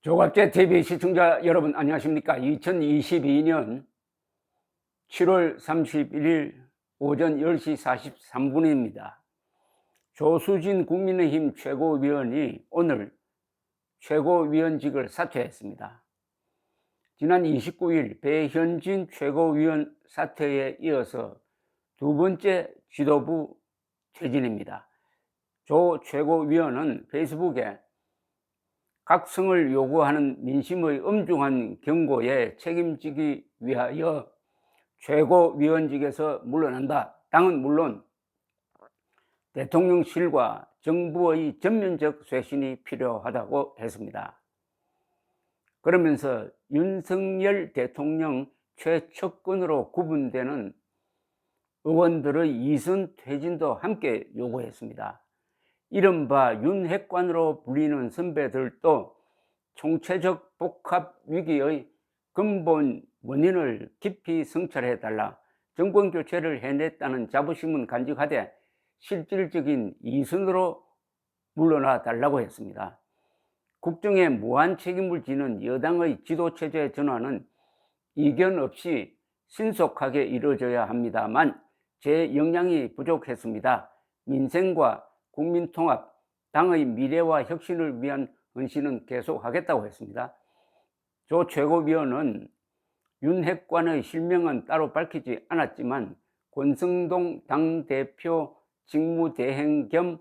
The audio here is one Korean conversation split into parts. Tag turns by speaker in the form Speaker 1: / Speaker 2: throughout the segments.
Speaker 1: 조갑제 TV 시청자 여러분 안녕하십니까? 2022년 7월 31일 오전 10시 43분입니다. 조수진 국민의힘 최고위원이 오늘 최고위원직을 사퇴했습니다. 지난 29일 배현진 최고위원 사퇴에 이어서 두 번째 지도부 퇴진입니다. 조 최고위원은 페이스북에 각성을 요구하는 민심의 엄중한 경고에 책임지기 위하여 최고위원직에서 물러난다. 당은 물론 대통령실과 정부의 전면적 쇄신이 필요하다고 했습니다. 그러면서 윤석열 대통령 최측근으로 구분되는 의원들의 이선 퇴진도 함께 요구했습니다. 이른바 윤핵관으로 불리는 선배들도 총체적 복합 위기의 근본 원인을 깊이 성찰해달라, 정권 교체를 해냈다는 자부심은 간직하되 실질적인 이선으로 물러나 달라고 했습니다. 국정에 무한 책임을 지는 여당의 지도체제 전환은 이견 없이 신속하게 이루어져야 합니다만 제 역량이 부족했습니다. 민생과 국민통합, 당의 미래와 혁신을 위한 헌신은 계속하겠다고 했습니다. 조 최고위원은 윤핵관의 실명은 따로 밝히지 않았지만 권성동 당대표 직무대행 겸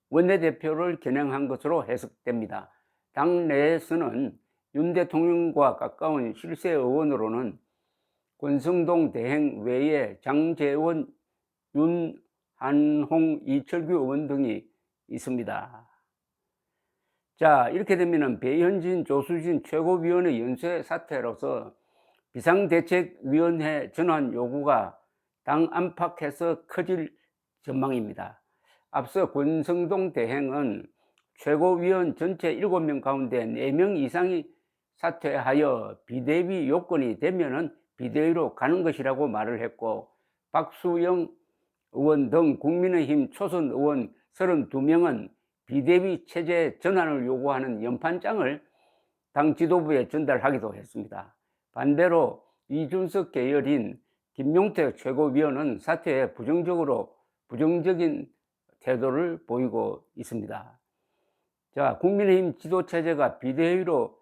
Speaker 1: 원내대표를 겨냥한 것으로 해석됩니다. 당 내에서는 윤 대통령과 가까운 실세 의원으로는 권성동 대행 외에 장제원, 윤한홍, 이철규 의원 등이 있습니다. 자, 이렇게 되면 배현진, 조수진 최고위원의 연쇄 사퇴로서 비상대책위원회 전환 요구가 당 안팎에서 커질 전망입니다. 앞서 권성동 대행은 최고위원 전체 7명 가운데 4명 이상이 사퇴하여 비대위 요건이 되면은 비대위로 가는 것이라고 말을 했고, 박수영 의원 등 국민의힘 초선 의원 32명은 비대위 체제 전환을 요구하는 연판장을 당 지도부에 전달하기도 했습니다. 반대로 이준석 계열인 김용태 최고위원은 사퇴에 부정적인 태도를 보이고 있습니다. 자, 국민의힘 지도체제가 비대위로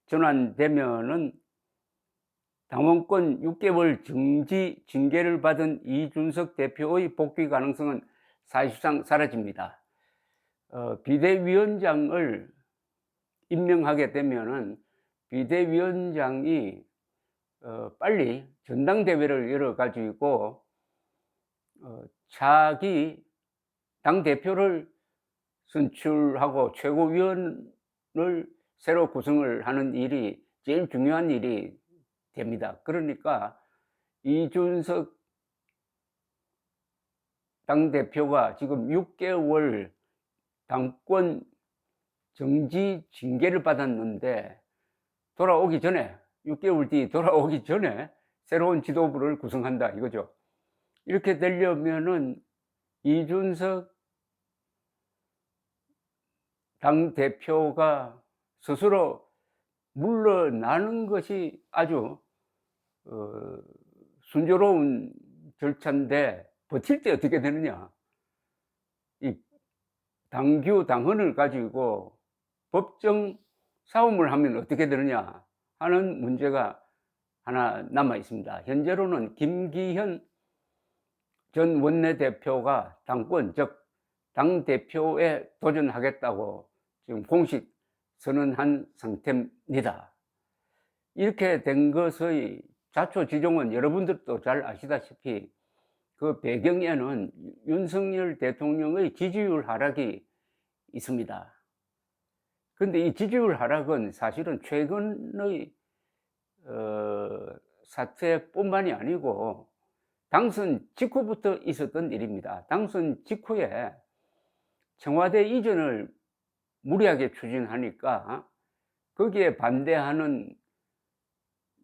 Speaker 1: 전환되면은 당원권 6개월 정지 징계를 받은 이준석 대표의 복귀 가능성은 사실상 사라집니다. 비대위원장을 임명하게 되면은 비대위원장이 빨리 전당대회를 열어가지고 차기 당대표를 선출하고 최고위원을 새로 구성을 하는 일이 제일 중요한 일이 됩니다. 그러니까 이준석 당대표가 지금 6개월 당권 정지 징계를 받았는데 돌아오기 전에, 6개월 뒤 돌아오기 전에 새로운 지도부를 구성한다 이거죠. 이렇게 되려면은 이준석 당대표가 스스로 물러나는 것이 아주 순조로운 절차인데 버틸 때 어떻게 되느냐, 이 당규 당헌을 가지고 법정 싸움을 하면 어떻게 되느냐 하는 문제가 하나 남아 있습니다. 현재로는 김기현 전 원내대표가 당권, 즉 당대표에 도전하겠다고 지금 공식 선언한 상태입니다. 이렇게 된 것의 자초지종은 여러분들도 잘 아시다시피 그 배경에는 윤석열 대통령의 지지율 하락이 있습니다. 근데 이 지지율 하락은 사실은 최근의 사태뿐만이 아니고 당선 직후부터 있었던 일입니다. 당선 직후에 청와대 이전을 무리하게 추진하니까 거기에 반대하는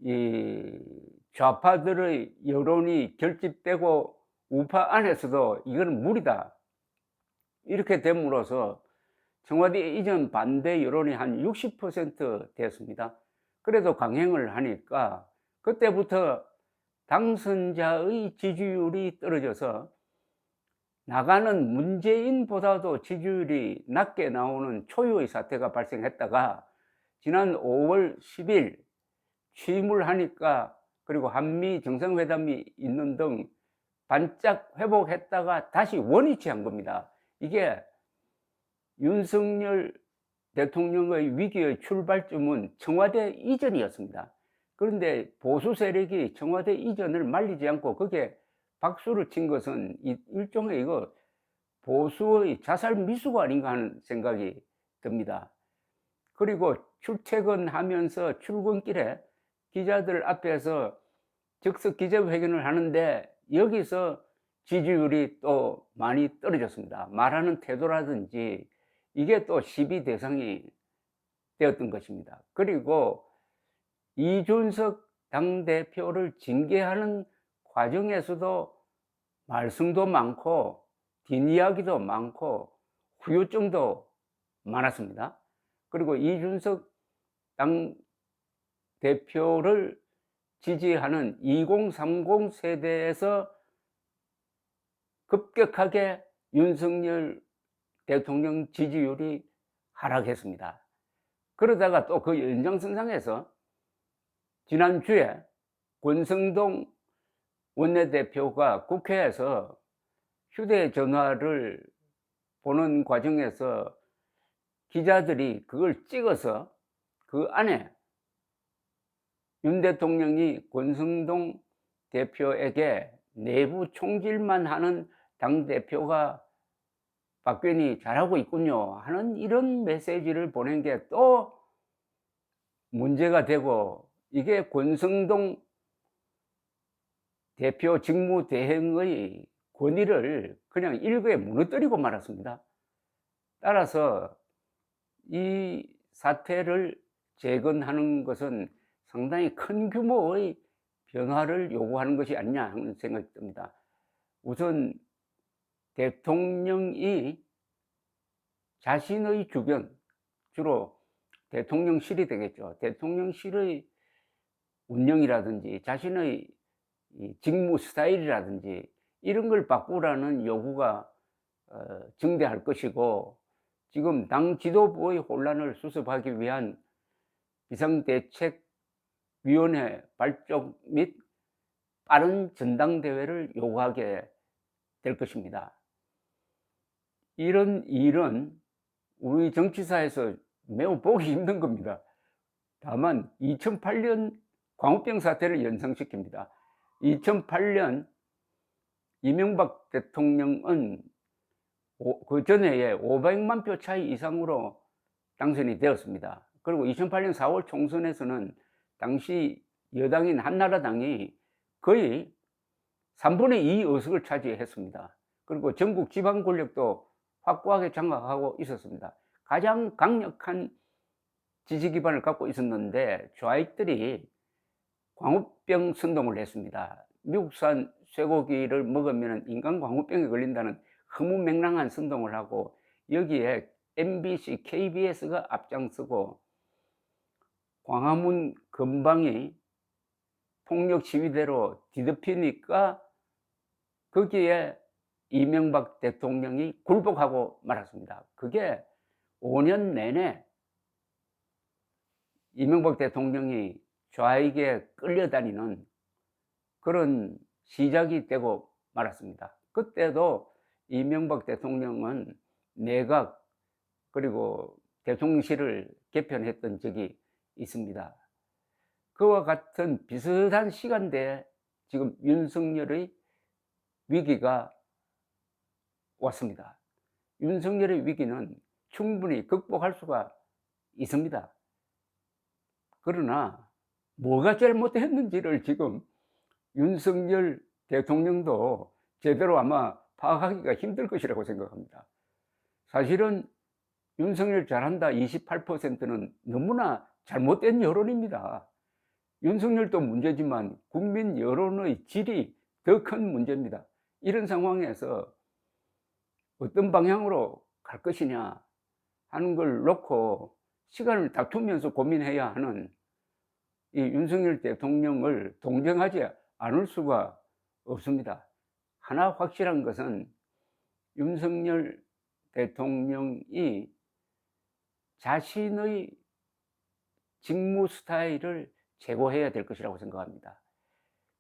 Speaker 1: 이 좌파들의 여론이 결집되고 우파 안에서도 이건 무리다 이렇게 됨으로써 청와대 이전 반대 여론이 한 60% 되었습니다. 그래도 강행을 하니까 그때부터 당선자의 지지율이 떨어져서 나가는 문재인보다도 지지율이 낮게 나오는 초유의 사태가 발생했다가 지난 5월 10일 취임을 하니까, 그리고 한미 정상회담이 있는 등 반짝 회복했다가 다시 원위치한 겁니다. 이게 윤석열 대통령의 위기의 출발점은 청와대 이전이었습니다. 그런데 보수 세력이 청와대 이전을 말리지 않고 그게 박수를 친 것은 일종의 이거 보수의 자살 미수가 아닌가 하는 생각이 듭니다. 그리고 출퇴근하면서 출근길에 기자들 앞에서 즉석 기자회견을 하는데 여기서 지지율이 또 많이 떨어졌습니다. 말하는 태도라든지 이게 또 시비 대상이 되었던 것입니다. 그리고 이준석 당대표를 징계하는 과정에서도 말썽도 많고 뒷이야기도 많고 후유증도 많았습니다. 그리고 이준석 당대표를 지지하는 2030 세대에서 급격하게 윤석열 대통령 지지율이 하락했습니다. 그러다가 또 그 연장선상에서 지난주에 권성동 원내대표가 국회에서 휴대전화를 보는 과정에서 기자들이 그걸 찍어서 그 안에 윤 대통령이 권성동 대표에게 내부 총질만 하는 당대표가 박근혜 잘하고 있군요 하는 이런 메시지를 보낸 게 또 문제가 되고, 이게 권성동 대표 직무대행의 권위를 그냥 일거에 무너뜨리고 말았습니다. 따라서 이 사태를 재건하는 것은 상당히 큰 규모의 변화를 요구하는 것이 아니냐 하는 생각이 듭니다. 우선 대통령이 자신의 주변, 주로 대통령실이 되겠죠. 대통령실의 운영이라든지 자신의 직무 스타일이라든지 이런 걸 바꾸라는 요구가 증대할 것이고, 지금 당 지도부의 혼란을 수습하기 위한 비상대책위원회 발족 및 빠른 전당대회를 요구하게 될 것입니다. 이런 일은 우리 정치사에서 매우 보기 힘든 겁니다. 다만 2008년 광우병 사태를 연상시킵니다. 2008년 이명박 대통령은 그 전해에 500만 표 차이 이상으로 당선이 되었습니다. 그리고 2008년 4월 총선에서는 당시 여당인 한나라당이 거의 3분의 2 의석을 차지했습니다. 그리고 전국 지방 권력도 확고하게 장악하고 있었습니다. 가장 강력한 지지 기반을 갖고 있었는데 좌익들이 광우병 선동을 했습니다. 미국산 쇠고기를 먹으면 인간 광우병에 걸린다는 허무맹랑한 선동을 하고, 여기에 MBC, KBS가 앞장서고 광화문 근방이 폭력 시위대로 뒤덮이니까 거기에 이명박 대통령이 굴복하고 말았습니다. 그게 5년 내내 이명박 대통령이 좌익에 끌려다니는 그런 시작이 되고 말았습니다. 그때도 이명박 대통령은 내각 그리고 대통령실을 개편했던 적이 있습니다. 그와 같은 비슷한 시간대에 지금 윤석열의 위기가 왔습니다. 윤석열의 위기는 충분히 극복할 수가 있습니다. 그러나 뭐가 잘못했는지를 지금 윤석열 대통령도 제대로 아마 파악하기가 힘들 것이라고 생각합니다. 사실은 윤석열 잘한다 28%는 너무나 잘못된 여론입니다. 윤석열도 문제지만 국민 여론의 질이 더 큰 문제입니다. 이런 상황에서 어떤 방향으로 갈 것이냐 하는 걸 놓고 시간을 다투면서 고민해야 하는 이 윤석열 대통령을 동정하지 않을 수가 없습니다. 하나 확실한 것은 윤석열 대통령이 자신의 직무 스타일을 제고해야 될 것이라고 생각합니다.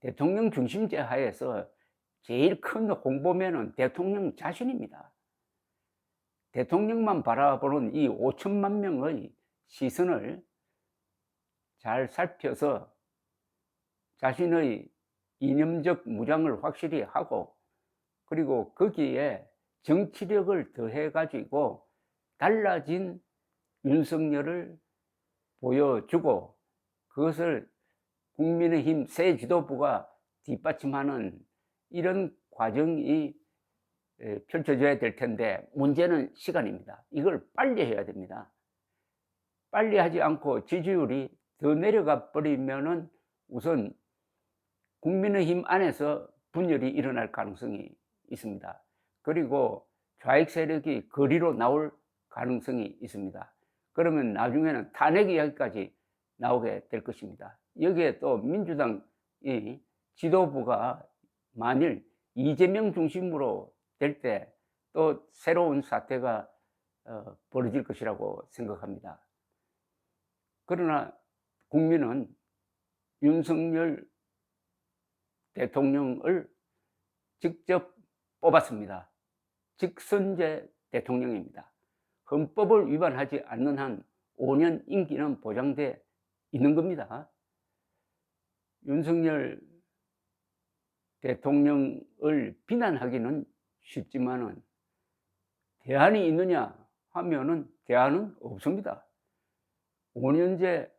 Speaker 1: 대통령 중심제 하에서 제일 큰 홍보면은 대통령 자신입니다. 대통령만 바라보는 이 5천만 명의 시선을 잘 살펴서 자신의 이념적 무장을 확실히 하고, 그리고 거기에 정치력을 더해 가지고 달라진 윤석열을 보여주고, 그것을 국민의힘 새 지도부가 뒷받침하는 이런 과정이 펼쳐져야 될 텐데, 문제는 시간입니다. 이걸 빨리 해야 됩니다. 빨리 하지 않고 지지율이 더 내려가 버리면은 우선 국민의힘 안에서 분열이 일어날 가능성이 있습니다. 그리고 좌익 세력이 거리로 나올 가능성이 있습니다. 그러면 나중에는 탄핵 이야기까지 나오게 될 것입니다. 여기에 또 민주당 지도부가 만일 이재명 중심으로 될 때 또 새로운 사태가 벌어질 것이라고 생각합니다. 그러나 국민은 윤석열 대통령을 직접 뽑았습니다. 직선제 대통령입니다. 헌법을 위반하지 않는 한 5년 임기는 보장돼 있는 겁니다. 윤석열 대통령을 비난하기는 쉽지만은 대안이 있느냐 하면은 대안은 없습니다. 5년제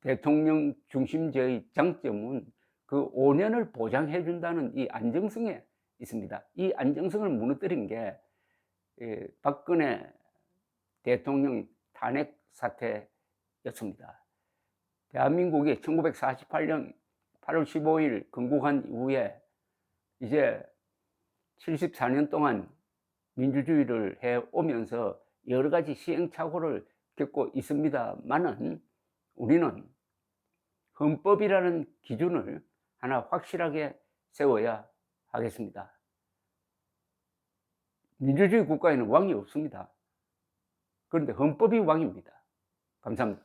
Speaker 1: 대통령 중심제의 장점은 그 5년을 보장해 준다는 이 안정성에 있습니다. 이 안정성을 무너뜨린 게 박근혜 대통령 탄핵 사태였습니다. 대한민국이 1948년 8월 15일 건국한 이후에 이제 74년 동안 민주주의를 해오면서 여러 가지 시행착오를 겪고 있습니다만은, 우리는 헌법이라는 기준을 하나 확실하게 세워야 하겠습니다. 민주주의 국가에는 왕이 없습니다. 그런데 헌법이 왕입니다. 감사합니다.